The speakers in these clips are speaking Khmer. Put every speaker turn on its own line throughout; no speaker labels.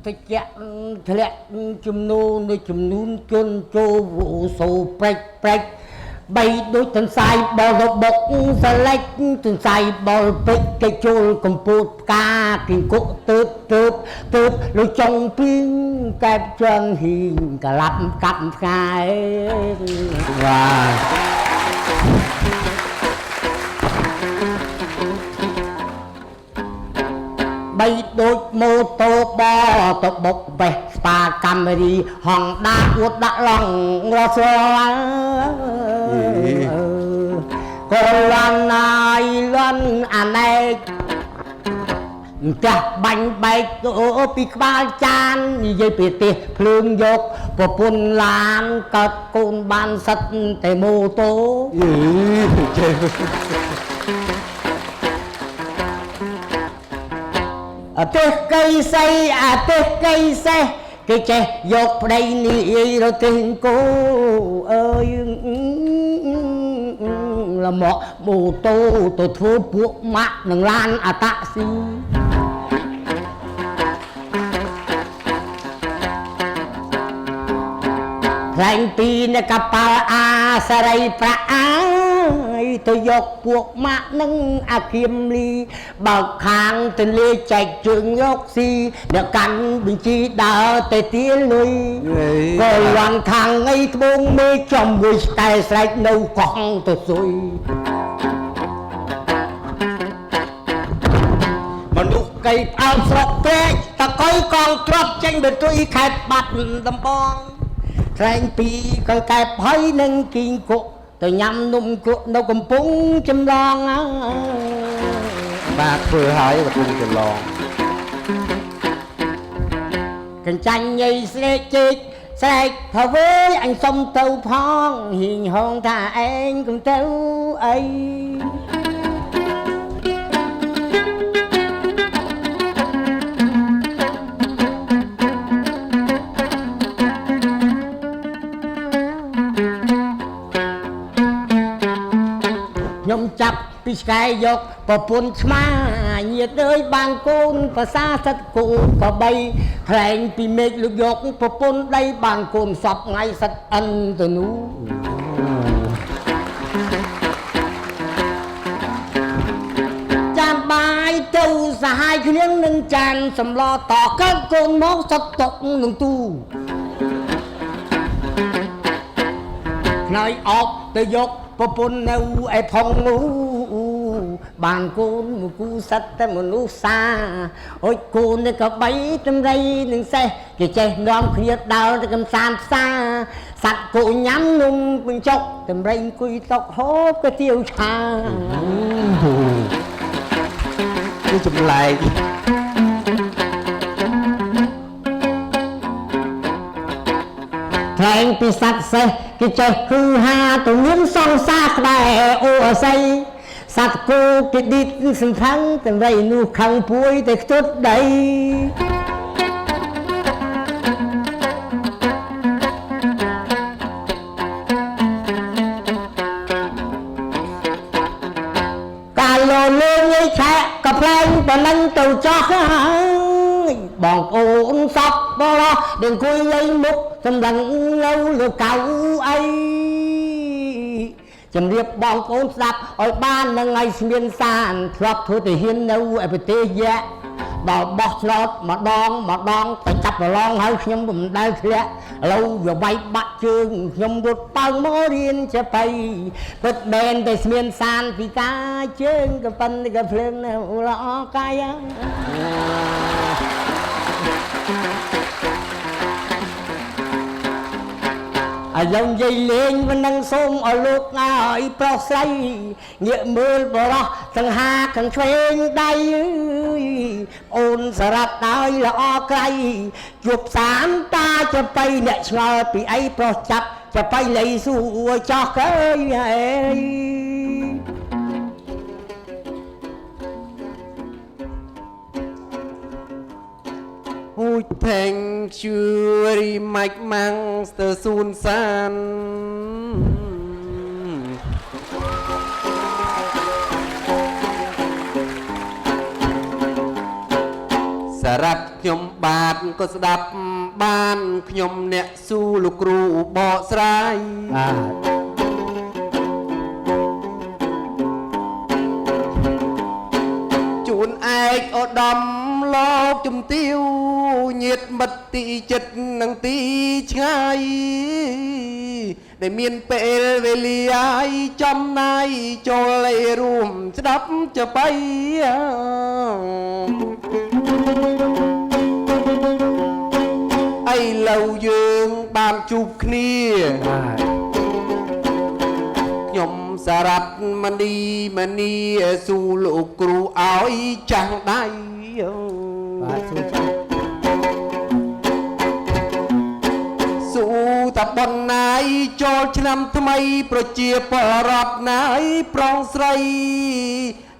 តិចធ្លាក់ជំនូននៃចំនួនជនចូលវូសូព្រិចបីដូចទន្សាយបលបុកសលេចទន្សាយបលពេជ្រគេចូលកម្ពុជាផ្កាគង្គក់ទៅលុយចុងពីងកែបជើងហ៊ីងក្លាប់កាប់ផ្កាយវ៉ាបីដូចម៉ូតូបទៅបុកបេះស្ប៉ាកាមេរីហងដាអួតដាក់ឡងរសល់ក៏ឡានណាយលាន់អាណែកចាស់បាញ់បែកពីក្បាលចាននិយាយពីទេសភ្លើងយកប្រពន្ធឡានកើតកូនបានសិតតែម៉ូតូអទេសកៃសៃអទេសកៃសេះគេចេះយកប្តីនេះរទេងគោអើយល្មកម៉ូតូទៅធ្វើពួកម៉ាក់នឹងឡានអាតាក់ស៊ីខ្លែងពីនៅកប៉ាល់អាសរីប្រាក់អាយទៅយកពួកម៉ាក់នឹងអាគៀមលីបើកខាងទន្លេចែកជើងយកស៊ីអ្នកកាន់បញ្ជីដើរទៅទាលលុយក៏លាន់ខាងអីត្បូងមេចំមួយស្កែស្រែកនៅកោះទៅស៊ុយមនុស្សកៃផ្អើលស្រុកព្រែកតកុយកងទ្របចេញទៅទុយខេត្តបាត់ដំបងខ្លែងពីកកែបហើយនឹងគីងកុកទៅញ៉ាំនំគក់នៅកំពង់ចម្លង
បាទធ្វើហើយកំពង់ចម្លង
កញ្ចាញ់ញីស្រែកជែកស្រែកថាវើយអញសុំទៅផងហ៊ីងហងថាឯងកុំទៅអីខ្ញុំចាប់ពីឆ្កែយកប្រពន្ធឆ្មាញាតអើយបានកូនភាសាសិតគូក៏បីខ្លែងពីមេឃលោកយកប្រពន្ធដីបានកូនសពថ្ងៃសិតអិនទៅនោះចានបាយទៅសហ័យគ្នានឹងចានសម្លតកើកូនមកសតតុកនឹងទូខ្នើយអោបទៅយកប្រពន្ធនៅឯផងនោះបានកូនមួយគូសិតតែមនុស្សសាអុចគូនេះក៏បីតម្រៃនឹងសេះគេចេះនាំគ្នាដើរទៅកំសាន្តផ្សារសัตว์គូញ៉ាំនំបញ្ចុកតម្រៃអង្គុយតុកហូបក៏ទាវឆា
នេះចម្លែក
ខ្លែងពីសัตว์សេះគេចេះគឺហាទៅមានសង្សារក្បែរអូអស័យសัตว์គូគេឌីតសំខាន់តម្រៃនោះខឹងពួយតែខ្ទុតដីកាលលោលេងឯឆែកក៏ផ្លែងប៉ុណ្ណឹងទៅចោះហើយបងប្អូនសពបរោះដែលអង្គុយលេងមុខសម្លឹងនៅលើកៅអីជំរាបបងប្អូនស្ដាប់ឲ្យបាននឹងឲ្យស្មានសានធ្លាប់ធ្វើទៅហ៊ាននៅឯប្រទេសយៈដល់បោះឆ្នោតម្ដងទៅចាប់ប្រឡងហើយខ្ញុំមិនដែលធ្លាក់ឥឡូវវាវាយបាក់ជើងខ្ញុំរត់ប៉ៅមករៀនចេះបៃពិតមែនតែស្មានសានពីការជើងក៏ប៉ុន្តែក៏ភ្លើងនៅល្អកាយ អាយ៉ងយាយលេងមិននឹងសូមឲ្យលោកឲ្យប្រុសស្រីងាកមើលបរោះសង្ហាខាងឆ្វេងដៃអូនសារ៉ាត់ហើយល្អក្រៃជួបសានតាចំបៃអ្នកឆ្ងល់ពីអីប្រុសចាប់ចំបៃលៃសួរចោះកើយអេ
Ôi thành chưa đi mạch mang tờ xuân san Sa rap nhom bát có đập ban nhom nẹ su lục ru bỏ srai Chốn ai ở đầm lo chùm tiêu nhiệt mật tị chất năng tị ngay để miền bệ về li ai trong nay cho lệ rùm đắp cho bay ai lâu dương bàn chụp kia nhom sa rap mani su lộ cru áo chẳng đai Sú tập bọn này cho năm thâm ấy Pro chia bỏ rọt này Prong sray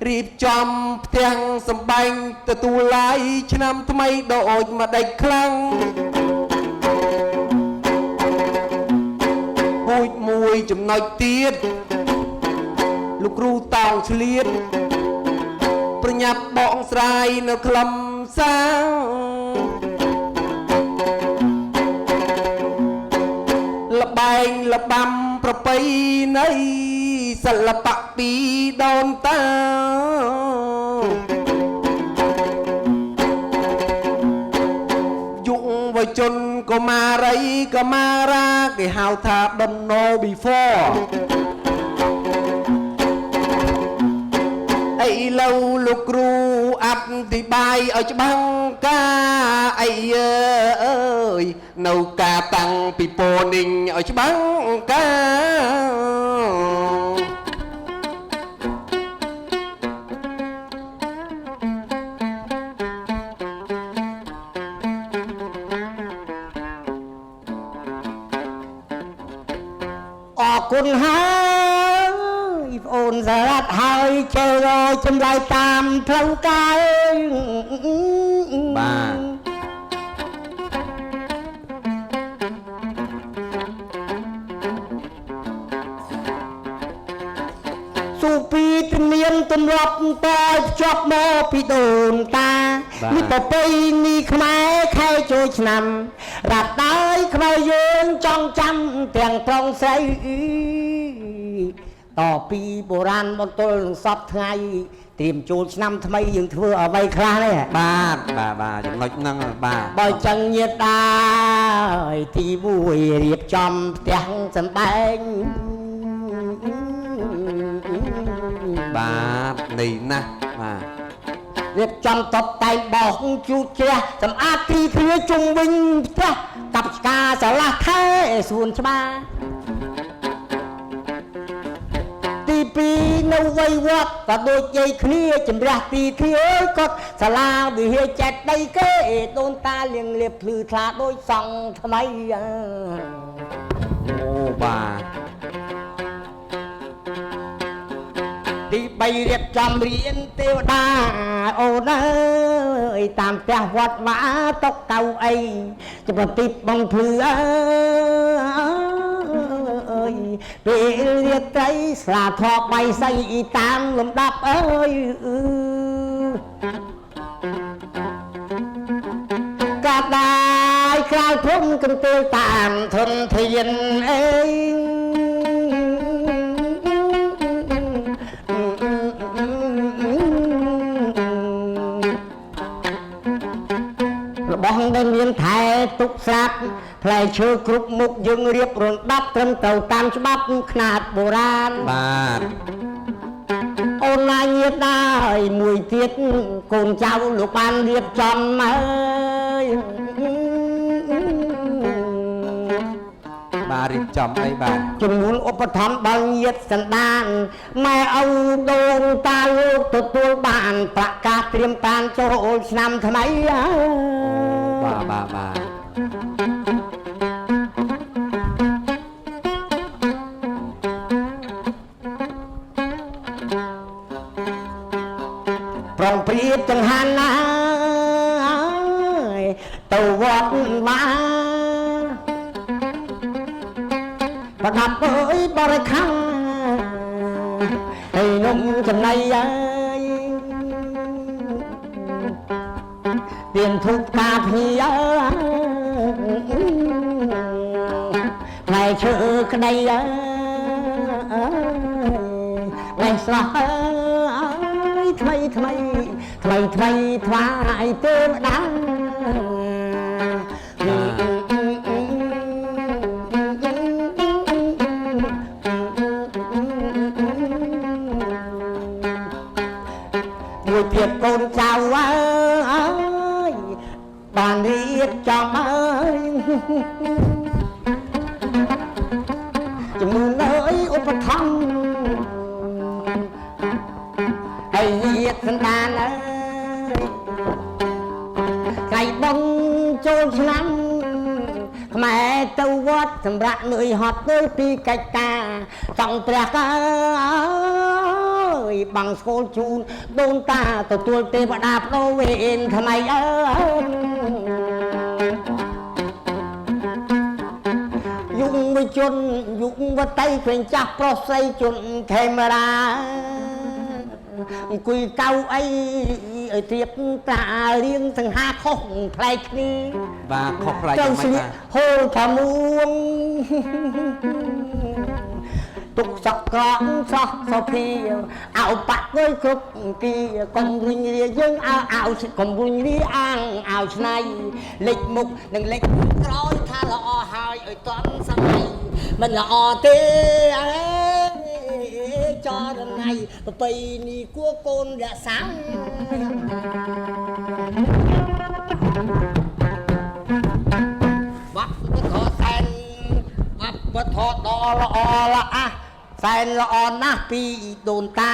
Rịp chom thang xâm bánh Tờ tù lại năm thâm ấy Đội mà đầy khăn Hôi mùi chùm nói tiết Lục ru tàu chứ liết Pro nhập bọn sray nó khlâm sao Lập bánh lập băm pro bay nấy Sa lập bạc bí đôn ta Dụng vào chân có ma rây có ma ra Cái hào thả đâm no before ấy lâu lục ru ập thì bay ở chỗ băng ca ấy ơi nấu cà tăng pipo ninh ở chỗ băng ca
Con hai ôn giờ rát hơi chơi rồi châm lại tam thâu cái
Ba
Su pi tình miên tình rộp ta chọc mô pi đồn ta Ni bộ bây ni khmai khai chôi nằm Rạt tới khmai dương trong trăm tiền trong xây Tỏ pi bồ ran bọn tôi sắp ngay Tìm chôn năm thâm ấy dương thưa ở vây khá đấy
Ba chẳng nói năng ba
Bởi chẳng nhiệt đài Thì vui riêng trong tiếng sân bánh
Ba này nè ba
Riêng trong tập tay bỏ chút kia Sầm ác thi phía trung binh Cặp ca sẽ là thế xuân cho ba Tí pi nâu vây quát Và đôi dây khía chìm ra tí thi ơi cốt Sẽ là vì hệ chẹt đây kế Tôn ta liền liệp lư thả đôi sòng thầm ấy
Ô ba
Đi bay riêng trong riêng tiêu đà Ôn ơi Tàm tè hoạt vã tóc cầu ấy Chụp vào tiếp bóng thư ơi Vì liệt ấy Là thọ bay xây tam lùm đáp ơi Cả đài khai thông kinh tiêu tạm thuần thiền ấy Bóng đến miền thái tục sạp Lại chưa cục mục dương riêng rộn đắp Trâm tàu tam cho bắp khát bồ ran
Ba
Ôn lại nhiệt đài mùi tiết Cồn cháu lục ban liệp chom ơi
Ba រៀបចំអីបាទ
ជំនួនឧបត្ថម្ភដល់ញាតិសន្តានម៉ែឪដូនតាលោកទទួលបានប្រកាសត្រៀមការចូលឆ្នាំថ្មីហើយ
បាទ
ប្រងព្រៀបចង្ហាន់ណាទៅវត្តវាប្រដាប់អើយបរិខាហើយនំចំណៃអើយទៀនធូបកាភីអើយផ្លែឈើក្តីអើយផ្លែស្រស់អើយថ្មីថ្វាយទេវតាមួយទៀតកូនចៅអើយបានរៀបចំអើយជំនួនអើយឧបត្ថម្ភហើយញាតិសន្តានអើយថ្ងៃបុណ្យចូលឆ្នាំខ្មែរទៅវត្តសម្រាប់នឿយហត់ទៅពីកិច្ចការសង់ព្រះអើយបាំងស្គលជូនដូនតាទទួលទេវតាផ្ដោវេនថ្មីអើយយុងវិជនយុងវតីឃើញចាស់ប្រុសស្រីជន់ខេមរាអង្គុយកៅអីឲ្យធៀបតារៀងសង្ហាខុសផ្លែកគ្នា
បាទខុសផ្លែកយ៉ាងម៉េចបាទ
ហូលថាមួងទុកសក់ក្រងសោះសុភីអោបាក់គួយគ្រប់គីកុំរុញរាយើងអោកុំរុញរាអាងអោឆ្នៃលេចមុខនិងលេចក្រោយថាល្អហើយឲ្យតន់សម័យមិនល្អទេអើចរណៃប្របីនេះគួកូនរក្សាបាក់វត្ថុសែនបាក់វត្ថុដ៏ល្អល្អសែនល្អណាស់ពីដូនតា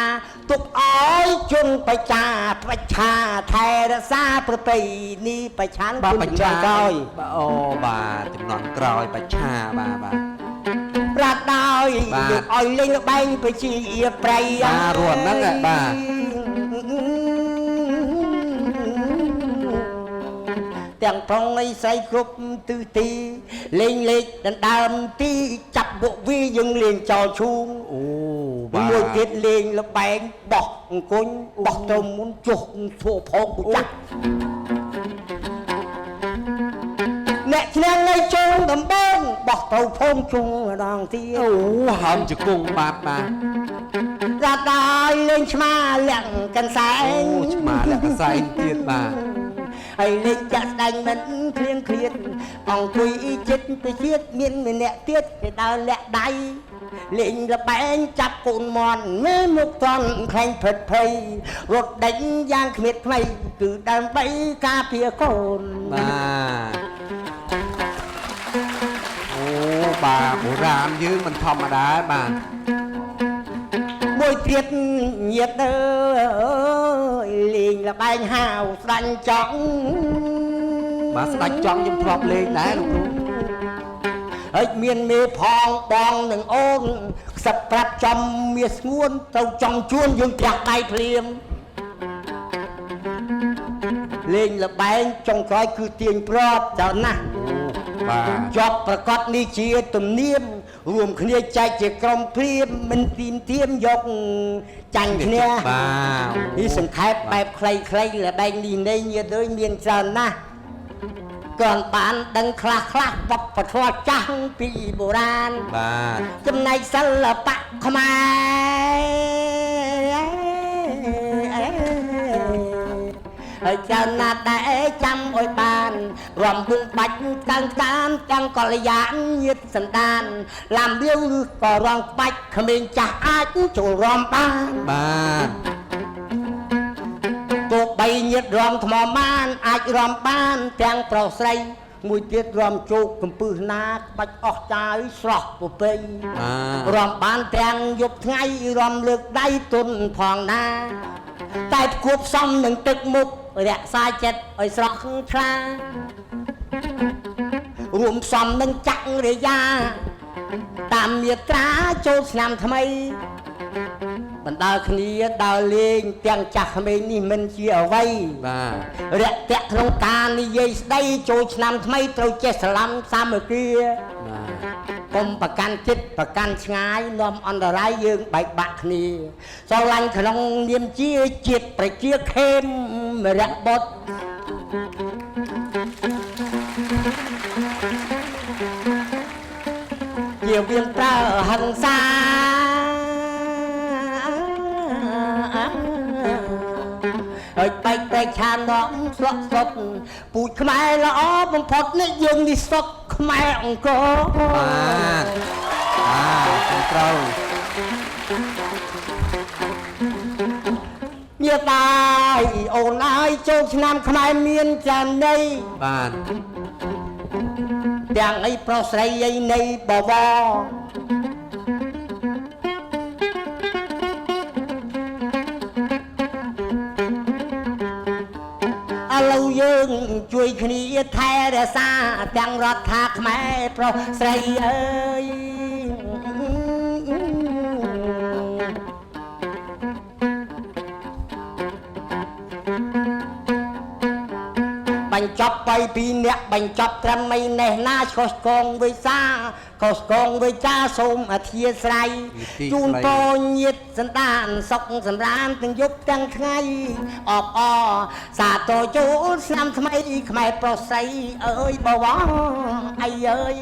ទុកឲ្យជនបច្ចាថែរក្សាប្រពៃនេះបច្ឆានជនបច្ចាក្រោយ
អូបាទចំនួនក្រោយបច្ឆាបាទ
ប្រាប់ដោយយកឲ្យលេងល្បែងប្រជាប្រិយ
រួនហ្នឹងបាទ
ទាំងប្រុងនៃស្រីគ្រប់ទិសទីលេងលេខដណ្ដើមទីចាប់ពួកវាយើងលេងចោលឈូង
អូបាទ
មួយទៀតលេងល្បែងបោះអង្គុញបោះទៅមុនចុះឈួរផោកចាស់អ្នកឈ្នះនៃជើងដំបងបោះទៅភូមិជុំម្ដងទៀត
អូហើមជង្គង់បាទ
រាប់ដល់លេងឆ្មាលាក់កន្សែង
អូឆ្មាលាក់កន្សែងទៀតបាទ
ហើយលេងចាក់ស្ដែងមិនឃ្លៀងឃ្លាតអង្គុយចិត្តទៅជាតិមានម្នាក់ទៀតគេដើរលាក់ដៃលេងល្បែងចាប់កូនមន់មើលមុខតន់ខ្លាញ់ភិតភ័យរត់ដេញយ៉ាងគ្មានថ្មីគឺដើម្បីការពារកូន
បាទអូបាទបុរាណយើងមិនធម្មតាបាទ
មួយទៀតញាតិអើយលេងល្បែងហាវស្ដាញ់ចង់
បាទស្ដាច់ចង់ខ្ញុំធ្លាប់លេងដែរលោកគ្រូ
ហើយមានមេផងបងនឹងអូនខ្សឹបប្រាប់ចំមាសស្ងួនទៅចង់ជួនយើងផ្ទះដៃភ្លាមលេងល្បែងចុងក្រោយគឺទាញប្រត់ច្រើនណាស់
បាទ
ជាប់ប្រកាសនេះជាទំនៀមរួមគ្នាចែកជាក្រុមព្រាមមិនទីមទៀមយកចាញ់គ្នា
បាទ
នេះសង្ខេបបែបខ្លីៗល្បែងនេះនៃញាតិដូចមានច្រើនណាស់ก่อนបានដឹងខ្លះវប្បធម៌ចាស់ពីបុរាណ
បាទ
ចំណែកសិល្បៈខ្មែរហើយចាំណាស់ដែរចាំអុយបានរំវង់បាច់តាំងទាំងកល្យានញាតសន្តានឡាំវាវឬក៏រងបាច់ក្មេងចាស់អាចចូលរំបាន
បាទ
ទោះបីញាតរំថ្មបានអាចរំបានទាំងប្រុសស្រី មួយទៀតរំជោគកំពឹសណាក្បាច់អស់ចាយស្រស់ពពេញរំបានទាំងយប់ថ្ងៃរំលើកដៃទុនផងណាតែគួបសំនឹងទឹកមុខរក្សាចិត្តឲ្យស្រស់ថ្លារួមផ្សំនឹងចក្រិយាតាមមាត្រាចូលឆ្នាំថ្មីបណ្ដាលគ្នាដើរលេងទាំងចាស់ក្មេងនេះមិនជាអ្វីបាទរាក់ទាក់ក្នុងការនិយាយស្ដីចូលឆ្នាំថ្មីត្រូវចេះស្រឡាំសាមគ្គីបាទកុំប្រកាន់ចិត្តប្រកាន់ឆ្ងាយនាំអន្តរាយយើងបែកបាក់គ្នាស្រឡាញ់ក្នុងនាមជាជាតិប្រជាខេមរៈបុត្រជាវៀងប្រើហិង្សាហើយបែកបែកឆានងស្លក់សុតពូជខ្មែរល្អបំផុតនេះយើងនេះសុតខ្មែរអង្គរបាទត្រូវញាបាយអូនអើយចូលឆ្នាំខ្មែរមានចាណីបាទទាំងអីប្រុសស្រីអីនៃបវរឥឡូវយើងជួយគ្នាថែរក្សាទាំងរដ្ឋាខ្មែរប្រុសស្រីអើយបញ្ចប់ទៅពីអ្នកបញ្ចប់ត្រឹមមិនណេះណាឆ្កោះកងវិសាខុសកងវិចាសូមអធិស្ឋានជូនពរញាតិសន្តានសុខសម្រានទាំងយប់ទាំងថ្ងៃអបអរសាទរចូលឆ្នាំថ្មីខ្មែរប្រុសស្រីអើយបវរអីអើយ